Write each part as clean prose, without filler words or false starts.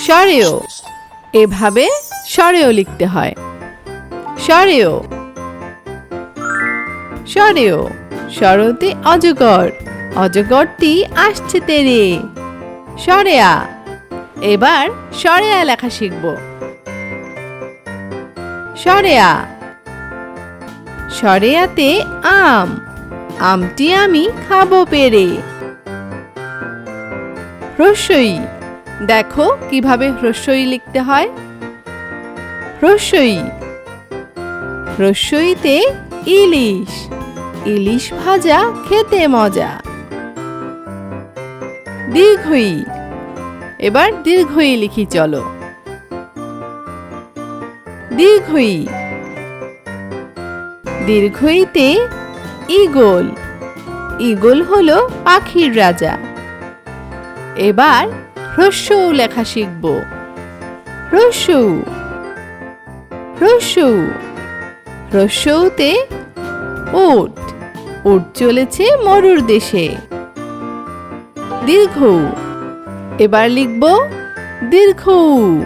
সরেও এভাবে সরেও লিখতে হয়। সরেও সরেও সরতে অজগর, অজগরটি আসছে তেরে। সরেয়া এবার সরেয়া লেখা শিখব। সরেয়া সরেয়াতে আম, আমটি আমি খাবো পেরে। হ্রস্বই দেখো কিভাবে হ্রস্বই লিখতে হয়। হ্রস্বই হ্রস্বইতে ইলিশ, ইলিশ ভাজা খেতে মজা। দীর্ঘই এবার দীর্ঘই লিখি চলো। দীর্ঘই দীর্ঘইতে ঈগল, ঈগল হলো পাখির রাজা। এবার হ্রস্বউ লেখা শিখব। হ্রস্বউ হ্রস্বউ হ্রস্বউতে উট, উট চলেছে মরুর দেশে। দীর্ঘউ এবার লিখব দীর্ঘউ।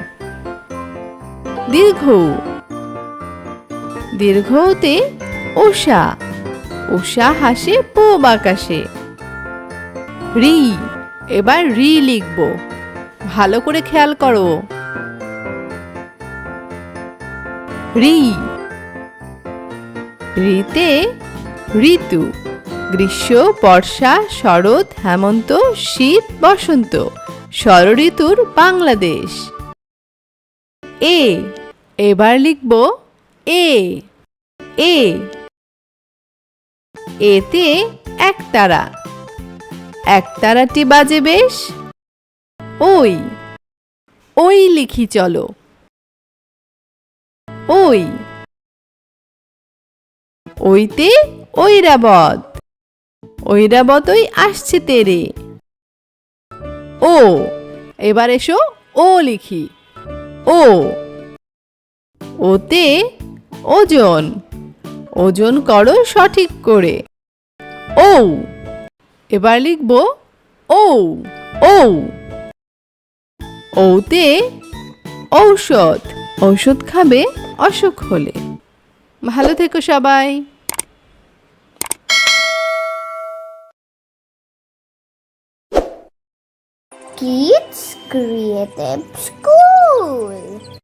দীর্ঘউ দীর্ঘউতে উষা, উষা হাসে পূব আকাশে। রি এবার রি লিখব, ভালো করে খেয়াল করো। রি রিতে ঋতু, গ্রীষ্ম বর্ষা শরৎ হেমন্ত শীত বসন্ত, ষড়ঋতুর বাংলাদেশ। এ এবার লিখব এ। এ এতে একতারা, একতারাটি বাজে বেশ। ওই ওই লিখি চলো। ওই ওইতে ঐরাবত, ঐরাবতই আসছে তেরে। ও এবার এসো ও লিখি। ও ওতে ওজন, ওজন করো সঠিক করে। ও এবার লিখব ও। ও ওতে ঔষধ, ঔষধ খাবে অসুখ হলে। ভালো থেকো সবাই। Kids Creative School.